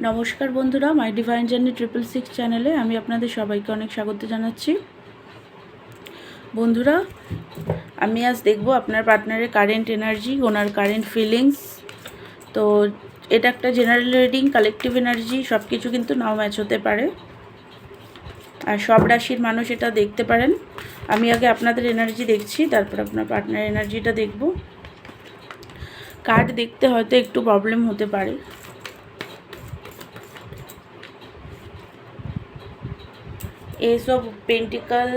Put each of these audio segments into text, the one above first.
নমস্কার বন্ধুরা, মাই divine journey 666 চ্যানেলে আমি আপনাদের সবাইকে অনেক স্বাগত জানাচ্ছি। বন্ধুরা, আমি আজ দেখব আপনার পার্টনারের কারেন্ট এনার্জি, ওনার কারেন্ট ফিলিংস। তো এটা একটা জেনারেল রিডিং, কালেকটিভ এনার্জি, সব কিছু কিন্তু নাও ম্যাচ হতে পারে, আর সব রাশির মানুষ এটা দেখতে পারেন। আমি আগে আপনাদের এনার্জি দেখছি, তারপর আপনার পার্টনারের এনার্জিটা দেখব। কার্ড দেখতে হয়তো একটু প্রবলেম হতে পারে। Ace of pentacles,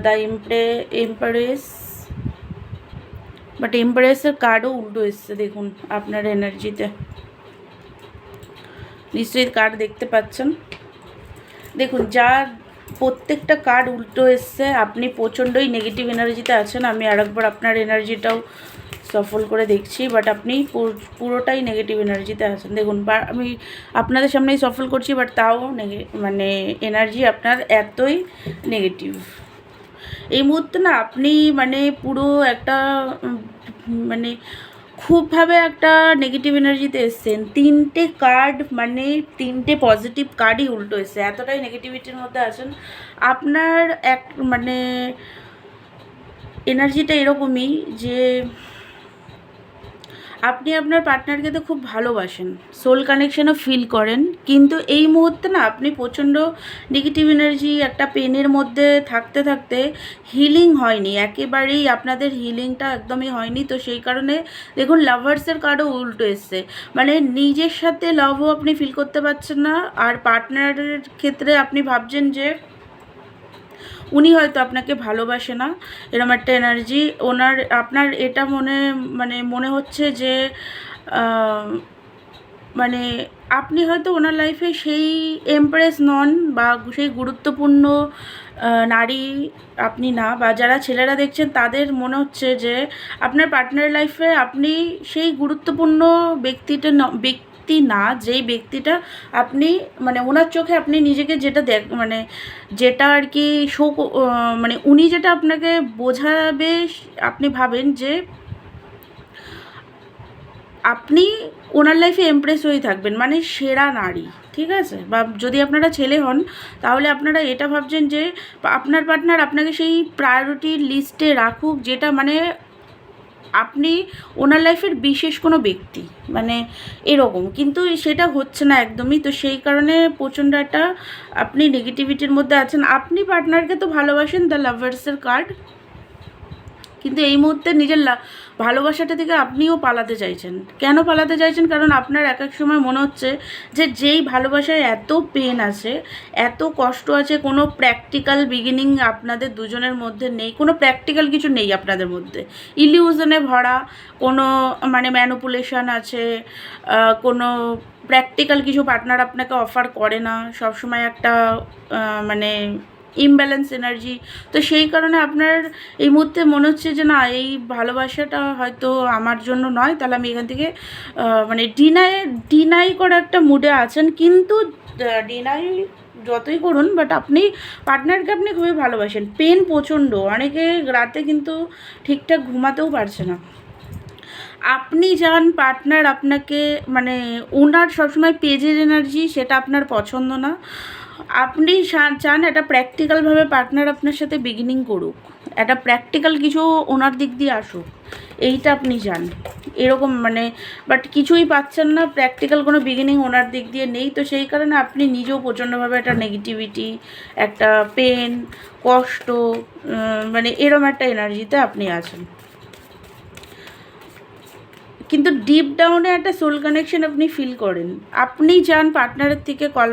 the empress, but এম্পারেসের কার্ডও উল্টো এসছে দেখুন আপনার এনার্জিতে। নিশ্চয়ই কার্ড দেখতে পাচ্ছেন। দেখুন, যার প্রত্যেকটা কার্ড উল্টো এসছে আপনি প্রচণ্ডই নেগেটিভ এনার্জিতে আছেন। আমি আরেকবার আপনার এনার্জিটাও সফল করে দেখছি, বাট আপনি পুরোটাই নেগেটিভ এনার্জিতে আছেন। দেখুন, আমি আপনাদের সামনেই সফল করছি, বাট তাও মানে এনার্জি আপনার এতই নেগেটিভ। এই মুহূর্তে না আপনি মানে পুরো একটা মানে খুবভাবে একটা নেগেটিভ এনার্জিতে এসছেন। তিনটে কার্ড মানে তিনটে পজিটিভ কার্ডই উল্টো এসছে, এতটাই নেগেটিভিটির মধ্যে আছেন। আপনার এক মানে এনার্জিটা এরকমই যে আপনি আপনার পার্টনারকে তো খুব ভালোবাসেন, সোল কানেকশনও ফিল করেন, কিন্তু এই মুহূর্তে না আপনি প্রচণ্ড নেগেটিভ এনার্জি, একটা পেনের মধ্যে থাকতে থাকতে হিলিং হয়নি, একেবারেই আপনাদের হিলিংটা একদমই হয়নি। তো সেই কারণে দেখুন লাভার্সের কার্ডও উল্টো এসছে, মানে নিজের সাথে লাভও আপনি ফিল করতে পারছেন না, আর পার্টনারের ক্ষেত্রে আপনি ভাবছেন যে উনি হয়তো আপনাকে ভালোবাসে না, এরকম একটা এনার্জি আপনার এটা মনে হচ্ছে যে মানে আপনি হয়তো ওনার লাইফে সেই এমপ্রেস নন, বা সেই গুরুত্বপূর্ণ নারী আপনি না, বা যারা ছেলেরা দেখছেন তাদের মনে হচ্ছে যে আপনার পার্টনারের লাইফে আপনি সেই গুরুত্বপূর্ণ ব্যক্তিটা না, যেই ব্যক্তিটা আপনি মানে ওনার চোখে আপনি নিজেকে যেটা যেটা আর কি মানে উনি যেটা আপনাকে বোঝাবে, আপনি ভাবেন যে আপনি ওনার লাইফে এমপ্রেস হয়ে থাকবেন, মানে সেরা নারী, ঠিক আছে? বা যদি আপনারা ছেলে হন তাহলে আপনারা এটা ভাবছেন যে আপনার পার্টনার আপনাকে সেই প্রায়োরিটি লিস্টে রাখুক, যেটা মানে আপনি ওনার লাইফের বিশেষ কোনো ব্যক্তি, মানে এরকম, কিন্তু সেটা হচ্ছে না একদমই। তো সেই কারণে প্রচণ্ড একটা আপনি নেগেটিভিটির মধ্যে আছেন। আপনি পার্টনারকে তো ভালোবাসেন, দ্য লাভার্সের কার্ড, কিন্তু এই মুহূর্তে নিজের ভালোবাসাটা থেকে আপনিও পালাতে চাইছেন। কেন পালাতে চাইছেন? কারণ আপনার এক এক সময় মনে হচ্ছে যে যেই ভালোবাসায় এত পেন আছে, এত কষ্ট আছে, কোনো প্র্যাকটিক্যাল বিগিনিং আপনাদের দুজনের মধ্যে নেই, কোনো প্র্যাকটিক্যাল কিছু নেই আপনাদের মধ্যে, ইলিউশনে ভরা কোনো মানে ম্যানিপুলেশন আছে, কোনো প্র্যাকটিক্যাল কিছু পার্টনার আপনাকে অফার করে না, সবসময় একটা মানে ইমব্যালেন্স এনার্জি। তো সেই কারণে আপনার এই মুহূর্তে মনে হচ্ছে যে না, এই ভালোবাসাটা হয়তো আমার জন্য নয়, তাহলে আমি এখান থেকে মানে ডিনাই করা একটা মুডে আছেন। কিন্তু ডিনাই যতই করুন, বাট আপনি পার্টনারকে আপনি খুবই ভালোবাসেন। পেন প্রচণ্ড, অনেকে রাতে কিন্তু ঠিকঠাক ঘুমাতেও পারছে না। আপনি চান পার্টনার আপনাকে মানে ওনার সবসময় পেজের এনার্জি, সেটা আপনার পছন্দ না। আপনি চান একটা প্র্যাকটিক্যালভাবে পার্টনার আপনার সাথে বিগিনিং করুক, একটা প্র্যাকটিক্যাল কিছু ওনার দিক দিয়ে আসুক, এইটা আপনি চান এরকম মানে, বাট কিছুই পাচ্ছেন না, প্র্যাকটিক্যাল কোনো বিগিনিং ওনার দিক দিয়ে নেই। তো সেই কারণে আপনি নিজেও প্রচণ্ডভাবে একটা নেগেটিভিটি, একটা পেন, কষ্ট, মানে এরম একটা এনার্জিতে আপনি আছেন। কিন্তু ডিপ ডাউনে একটা সোল কানেকশন আপনি ফিল করেন। আপনি চান পার্টনারের থেকে কল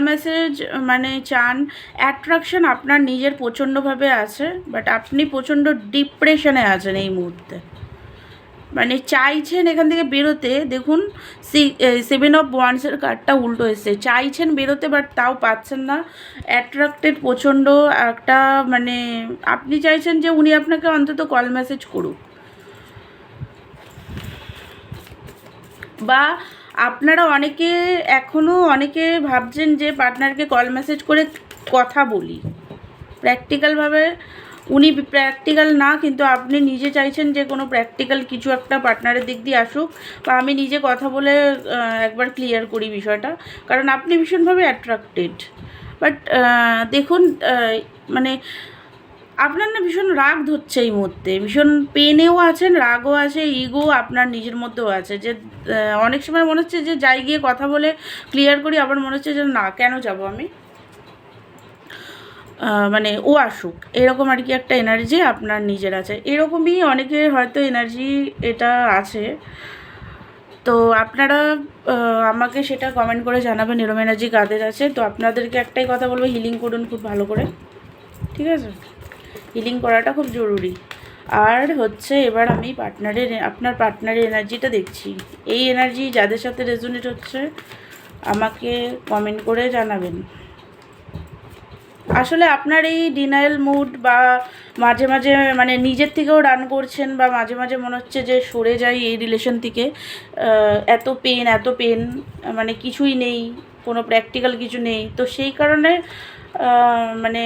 মেসেজ মানে চান, অ্যাট্রাকশন আপনার নিজের প্রচণ্ডভাবে আছে, বাট আপনি প্রচণ্ড ডিপ্রেশনে আছেন এই মুহূর্তে, মানে চাইছেন এখান থেকে বেরোতে। দেখুন 7 অফ ওয়ান্সের কার্ডটা উল্টো এসছে, চাইছেন বেরোতে, বাট তাও পাচ্ছেন না। অ্যাট্রাক্টেড প্রচণ্ড একটা মানে আপনি চাইছেন যে উনি আপনাকে অন্তত কল মেসেজ করুক, বা আপনারা অনেকে ভাবছেন যে পার্টনারকে কল মেসেজ করে কথা বলি, প্র্যাকটিক্যালভাবে উনি প্র্যাকটিক্যাল না, কিন্তু আপনি নিজে চাইছেন যে কোনো প্র্যাকটিক্যাল কিছু একটা পার্টনারের দিক দিয়ে আসুক, বা আমি নিজে কথা বলে একবার ক্লিয়ার করি বিষয়টা, কারণ আপনি ভীষণভাবে অ্যাট্রাক্টেড। বাট দেখুন, মানে আপনার না ভীষণ রাগ ধরছে এই মুহূর্তে, ভীষণ পেনেও আছেন, রাগও আছে, ইগো আপনার নিজের মধ্যেও আছে, যে অনেক সময় মনে হচ্ছে যে যাই গিয়ে কথা বলে ক্লিয়ার করি, আবার মনে হচ্ছে যে না, কেন যাব আমি, মানে ও আসুক, এরকম আর কি একটা এনার্জি আপনার নিজের আছে। এরকমই অনেকের হয়তো এনার্জি এটা আছে। তো আপনারা আমাকে সেটা কমেন্ট করে জানাবেন এরকম এনার্জি কাদের আছে। তো আপনাদেরকে একটাই কথা বলবো, হিলিং করুন খুব ভালো করে, ঠিক আছে? হিলিং করাটা খুব জরুরি। আর হচ্ছে এবার আমি আপনার পার্টনারের এনার্জিটা দেখছি। এই এনার্জি যাদের সাথে রেজোনেট হচ্ছে আমাকে কমেন্ট করে জানাবেন। আসলে আপনার এই ডিনায়াল মুড, বা মাঝে মাঝে মানে নিজের থেকেও রান করছেন, বা মাঝে মাঝে মনে হচ্ছে যে সরে যাই এই রিলেশন থেকে, এত পেন, মানে কিছুই নেই, কোনো প্র্যাকটিক্যাল কিছু নেই, তো সেই কারণে মানে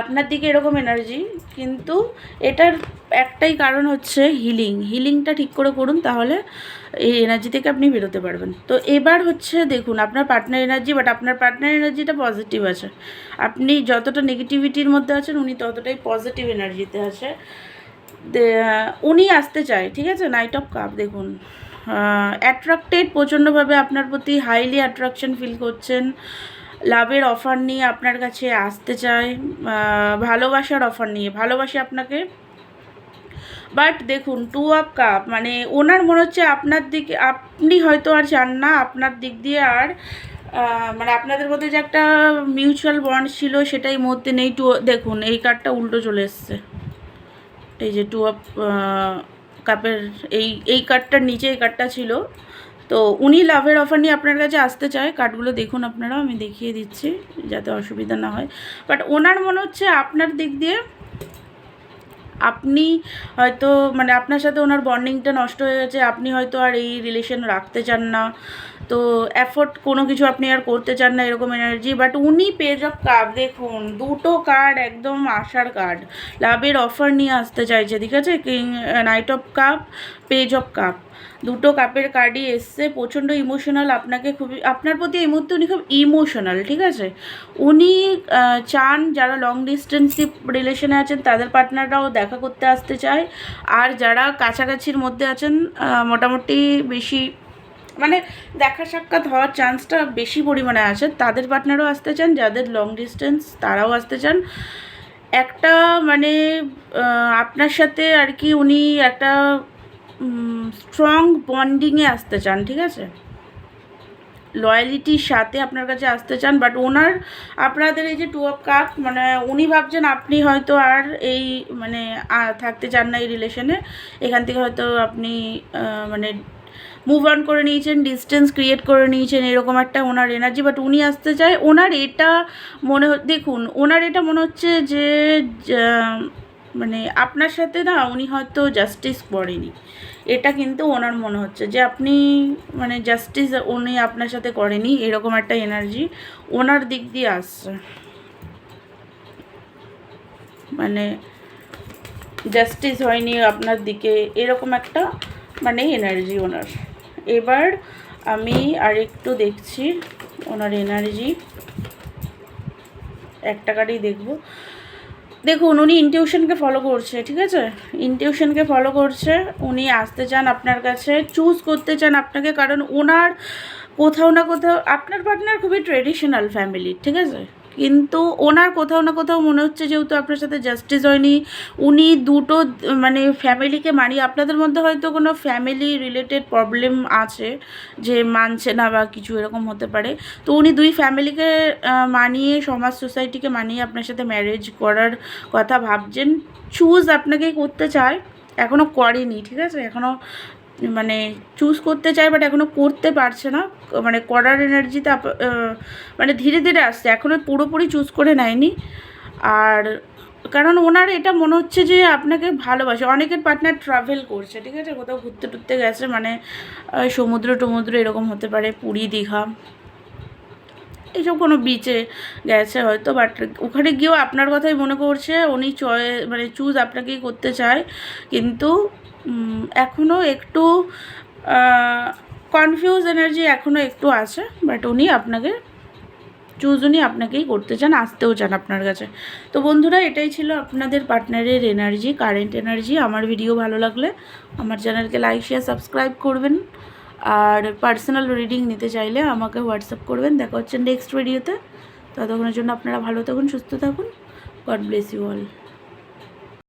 আপনার দিকে এরকম এনার্জি। কিন্তু এটার একটাই কারণ হচ্ছে হিলিংটা ঠিক করে করুন, তাহলে এই এনার্জি থেকে আপনি বেরোতে পারবেন। তো এবার হচ্ছে দেখুন আপনার পার্টনার এনার্জি, বাট আপনার পার্টনার এনার্জিটা পজিটিভ আছে। আপনি যতটা নেগেটিভিটির মধ্যে আছেন, উনি ততটাই পজিটিভ এনার্জিতে আছে। উনি আসতে চায়, ঠিক আছে? নাইট অফ কাপ দেখুন, অ্যাট্রাক্টেড প্রচণ্ডভাবে আপনার প্রতি, হাইলি অ্যাট্রাকশন ফিল করছেন, লাভের অফার নিয়ে আপনার কাছে আসতে চায়, ভালোবাসার অফার নিয়ে, ভালোবাসে আপনাকে। বাট দেখুন, 2 অফ কাপ, মানে ওনার মনে হচ্ছে আপনার দিকে, আপনি হয়তো আর চান না আপনার দিক দিয়ে আর মানে আপনাদের মধ্যে যে একটা মিউচুয়াল বন্ড ছিল সেটাই মধ্যে নেই। দেখুন এই কার্ডটা উল্টো চলে এসছে, এই যে 2 অফ কাপের এই কার্ডটার নিচে এই কার্ডটা ছিল। তো উনি লাভের অফার নিয়ে আপনার কাছে আসতে চায়। কার্ডগুলো দেখুন আপনারা, আমি দেখিয়ে দিচ্ছি যাতে অসুবিধা না হয়। বাট ওনার মনে হচ্ছে আপনার দিক দিয়ে, আপনি হয়তো মানে আপনার সাথে ওনার বন্ডিংটা নষ্ট হয়ে গেছে, আপনি হয়তো আর এই রিলেশন রাখতে চান না, তো এফোর্ট কোনো কিছু আপনি আর করতে চান না, এরকম এনার্জি। বাট উনি পেজ অফ কাপ, দেখুন দুটো কার্ড একদম আশার কার্ড, লাভের অফার নিয়ে আসতে চাইছে, ঠিক আছে? King, night of cup, page of cup, দুটো কাপের কার্ডই এসছে। প্রচণ্ড ইমোশনাল আপনাকে, খুবই আপনার প্রতি এই মুহূর্তে উনি খুব ইমোশনাল, ঠিক আছে? উনি চান যারা লং ডিস্টেন্সিভ রিলেশনে আছেন তাদের পার্টনাররাও দেখা করতে আসতে চায়, আর যারা কাছাকাছির মধ্যে আছেন মোটামুটি বেশি মানে দেখা সাক্ষাৎ হওয়ার চান্সটা বেশি পরিমাণে আছে, তাদের পার্টনারও আসতে চান, যাদের লং ডিস্টেন্স তারাও আসতে চান। একটা মানে আপনার সাথে আর কি উনি একটা স্ট্রং বন্ডিংয়ে আসতে চান, ঠিক আছে? লয়ালিটির সাথে আপনার কাছে আসতে চান। বাট ওনার আপনাদের এই যে 2 অফ কাপ, মানে উনি ভাবছেন আপনি হয়তো আর এই মানে থাকতে চান না এই রিলেশনে, এখান থেকে হয়তো আপনি মানে মুভ অন করে নিয়েছেন, ডিস্টেন্স ক্রিয়েট করে নিয়েছেন, এরকম একটা ওনার এনার্জি। বাট উনি আসতে চায়, ওনার এটা দেখুন ওনার এটা মনে হচ্ছে যে মানে আপনার সাথে না উনি হয়তো জাস্টিস করেনি, এটা কিন্তু ওনার মনে হচ্ছে যে আপনি মানে জাস্টিস উনি আপনার সাথে করেনি, এরকম একটা এনার্জি ওনার দিক দিয়ে আসছে, মানে জাস্টিস হয়নি আপনার দিকে, এরকম একটা মানে এনার্জি ওনার। এবার আমি আরেকটু দেখছি ওনার এনার্জি, একটা কার্ডই দেখবো। দেখুন উনি ইনটিউশনকে ফলো করছে, ঠিক আছে? ইনটিউশনকে ফলো করছে, উনি আসতে চান আপনার কাছে, চুজ করতে চান আপনাকে, কারণ ওনার কোথাও না কোথাও আপনার পার্টনার খুবই ট্রেডিশনাল ফ্যামিলি, ঠিক আছে? কিন্তু ওনার কোথাও না কোথাও মনে হচ্ছে যেহেতু আপনার সাথে জাস্টিস হয়নি, উনি দুটো মানে ফ্যামিলিকে মানিয়ে, আপনাদের মধ্যে হয়তো কোনো ফ্যামিলি রিলেটেড প্রবলেম আছে যে মানছে না বা কিছু এরকম হতে পারে, তো উনি দুই ফ্যামিলিকে মানিয়ে, সমাজ সোসাইটিকে মানিয়ে আপনার সাথে ম্যারেজ করার কথা ভাবছেন, চুজ আপনাকে করতে চায়, এখনও করেনি, ঠিক আছে? এখনও মানে চুজ করতে চায়, বাট এখনও করতে পারছে না, মানে করার এনার্জিতে মানে ধীরে ধীরে আসছে, এখনও পুরোপুরি চুজ করে নেয়নি। আর কারণ ওনার এটা মনে হচ্ছে যে আপনাকে ভালোবাসে। অনেকের পার্টনার ট্রাভেল করছে, ঠিক আছে? কোথাও ঘুরতে টুরতে গেছে, মানে সমুদ্র টমুদ্র এরকম হতে পারে, পুরী দীঘা, এইসব কোনো বিচে গেছে হয়তো, বাট ওখানে গিয়েও আপনার কথাই মনে করছে, উনি মানে চুজ আপনাকেই করতে চায়, কিন্তু এখনও একটু কনফিউজ এনার্জি এখনও একটু আছে, বাট উনি আপনাকেই করতে চান, আসতেও চান আপনার কাছে। তো বন্ধুরা, এটাই ছিল আপনাদের পার্টনারের এনার্জি, কারেন্ট এনার্জি। আমার ভিডিও ভালো লাগলে আমার চ্যানেলকে লাইক, শেয়ার, সাবস্ক্রাইব করবেন। আর পার্সোনাল রিডিং নিতে চাইলে আমাকে হোয়াটসঅ্যাপ করবেন। দেখা হচ্ছে নেক্সট ভিডিওতে। ততক্ষণের জন্য আপনারা ভালো থাকুন, সুস্থ থাকুন। God bless you all.